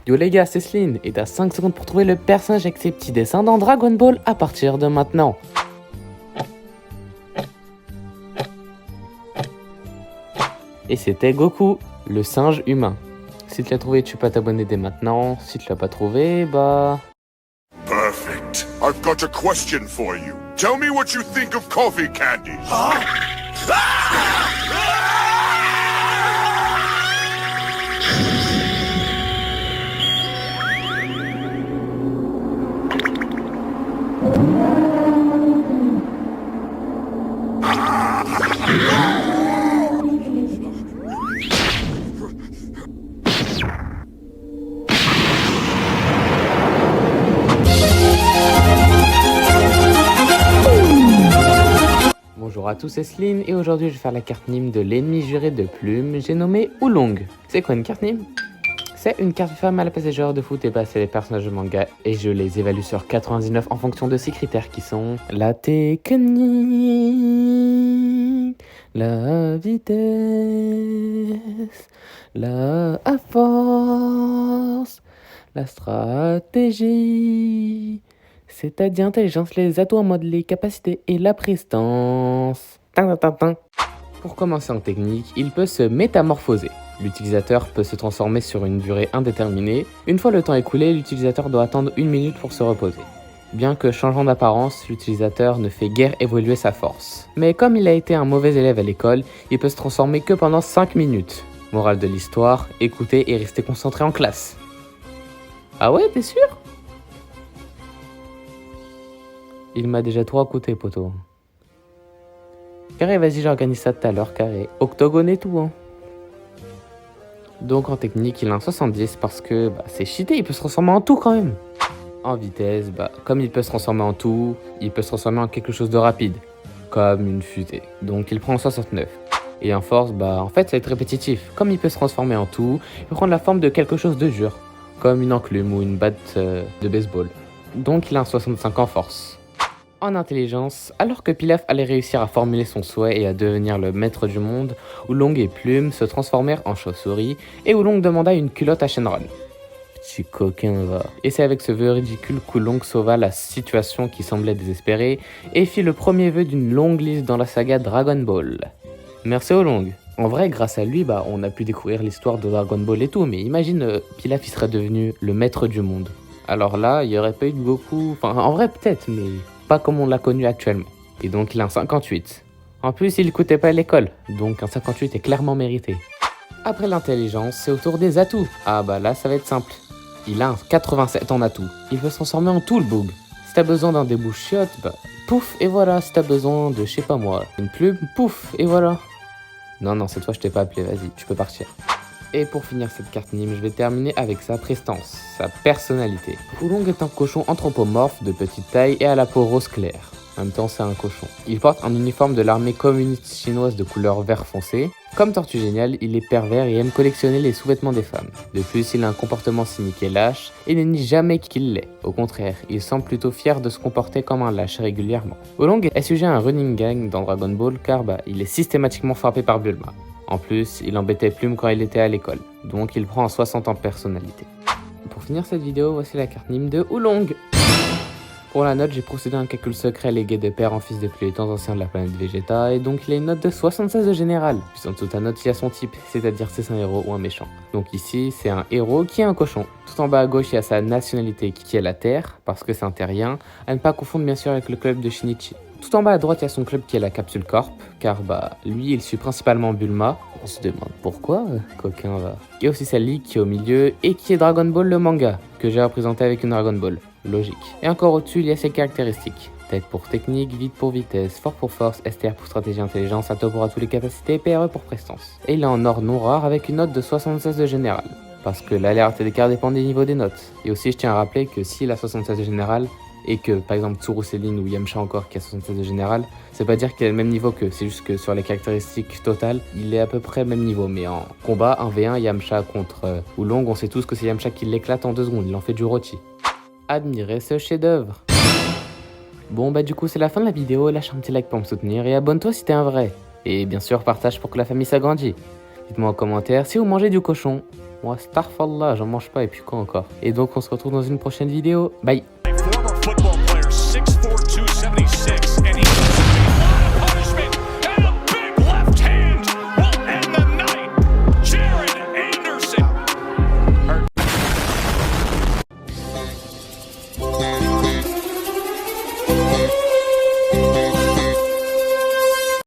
Yo les gars, c'est Sleen, et t'as 5 secondes pour trouver le personnage avec ses petits dessins dans Dragon Ball à partir de maintenant. Et c'était Goku, le singe humain. Si tu l'as trouvé, tu peux t'abonner dès maintenant. Si tu l'as pas trouvé, bah... Perfect. I've got a question for you. Tell me what you think of coffee candies. Bonjour à tous, c'est Sleen, et aujourd'hui je vais faire la carte Nîmes de l'ennemi juré de Plume, j'ai nommé Oolong. C'est quoi une carte Nîmes? C'est une carte femme à la place des joueurs de foot, et bah c'est les personnages de manga, et je les évalue sur 99 en fonction de 6 critères qui sont la technique, la vitesse, la force, la stratégie, c'est-à-dire intelligence, les atouts en mode, les capacités et la prestance. Pour commencer en technique, il peut se métamorphoser. L'utilisateur peut se transformer sur une durée indéterminée. Une fois le temps écoulé, l'utilisateur doit attendre 1 minute pour se reposer. Bien que changeant d'apparence, l'utilisateur ne fait guère évoluer sa force. Mais comme il a été un mauvais élève à l'école, il peut se transformer que pendant 5 minutes. Morale de l'histoire, écoutez et restez concentré en classe. Ah ouais, t'es sûr? Il m'a déjà trop écouté, poteau. Carré, vas-y, j'organise ça tout à l'heure, carré. Octogone et tout, hein. Donc en technique, il a un 70 parce que c'est cheaté, il peut se transformer en tout quand même. En vitesse, comme il peut se transformer en tout, il peut se transformer en quelque chose de rapide, comme une fusée. Donc il prend un 69. Et en force, en fait, ça va être répétitif. Comme il peut se transformer en tout, il peut prendre la forme de quelque chose de dur, comme une enclume ou une batte de baseball. Donc il a un 65 en force. En intelligence, alors que Pilaf allait réussir à formuler son souhait et à devenir le maître du monde, Oolong et Plume se transformèrent en chauve-souris et Oolong demanda une culotte à Shenron. Petit coquin va. Et c'est avec ce vœu ridicule qu'Oolong sauva la situation qui semblait désespérée et fit le premier vœu d'une longue liste dans la saga Dragon Ball. Merci Oolong. En vrai, grâce à lui, on a pu découvrir l'histoire de Dragon Ball et tout, mais imagine Pilaf il serait devenu le maître du monde. Alors là, il n'y aurait pas eu de Goku, enfin en vrai peut-être, mais pas comme on l'a connu actuellement. Et donc il a un 58. En plus, il coûtait pas à l'école, donc un 58 est clairement mérité. Après l'intelligence, c'est au tour des atouts. Ah là, ça va être simple. Il a un 87 en atout. Il peut se transformer en tout le boug. Si t'as besoin d'un débouche-chiotte, pouf, et voilà. Si t'as besoin de, je sais pas moi, une plume, pouf, et voilà. Non, cette fois je t'ai pas appelé, vas-y, tu peux partir. Et pour finir cette carte Nîmes, je vais terminer avec sa prestance, sa personnalité. Oolong est un cochon anthropomorphe de petite taille et à la peau rose claire. En même temps, c'est un cochon. Il porte un uniforme de l'armée communiste chinoise de couleur vert foncé. Comme Tortue Géniale, il est pervers et aime collectionner les sous-vêtements des femmes. De plus, il a un comportement cynique et lâche et ne nie jamais qu'il l'est. Au contraire, il semble plutôt fier de se comporter comme un lâche régulièrement. Oolong est sujet à un running gang dans Dragon Ball car il est systématiquement frappé par Bulma. En plus, il embêtait Plume quand il était à l'école, donc il prend un 60 en personnalité. Pour finir cette vidéo, voici la carte Nîmes de Oolong. Pour la note, j'ai procédé à un calcul secret légué de père en fils depuis les temps anciens de la planète Vegeta, et donc il a une note de 76 de général. Puis en dessous de ta note, il y a son type, c'est-à-dire si c'est un héros ou un méchant. Donc ici, c'est un héros qui est un cochon. Tout en bas à gauche, il y a sa nationalité qui est la Terre, parce que c'est un terrien, à ne pas confondre bien sûr avec le club de Shinichi. Tout en bas à droite, il y a son club qui est la Capsule Corp, car lui, il suit principalement Bulma. On se demande pourquoi, coquin va. Il y a aussi sa ligue qui est au milieu, et qui est Dragon Ball le manga, que j'ai représenté avec une Dragon Ball. Logique. Et encore au-dessus, il y a ses caractéristiques. Tête pour technique, vite pour vitesse, fort pour force, STR pour stratégie intelligence, Ato pour tous les capacités, PRE pour prestance. Et il est en or non rare avec une note de 76 de général. Parce que l'aléatoire des cartes dépend des niveaux des notes. Et aussi, je tiens à rappeler que s'il a 76 de général, et que par exemple Tsuru Céline ou Yamcha encore qui a 76 de général, c'est pas dire qu'il a le même niveau qu'eux, c'est juste que sur les caractéristiques totales, il est à peu près même niveau. Mais en combat 1v1, Yamcha contre Oolong, on sait tous que c'est Yamcha qui l'éclate en 2 secondes, il en fait du rôti. Admirez ce chef-d'œuvre. Bon du coup c'est la fin de la vidéo, lâche un petit like pour me soutenir et abonne-toi si t'es un vrai. Et bien sûr partage pour que la famille s'agrandisse. Dites-moi en commentaire si vous mangez du cochon. Moi, Starfall j'en mange pas et puis quoi encore. Et donc on se retrouve dans une prochaine vidéo. Bye. Former football player, 6'4", 276, and he punishment and a big left hand will end the night. Jared Anderson.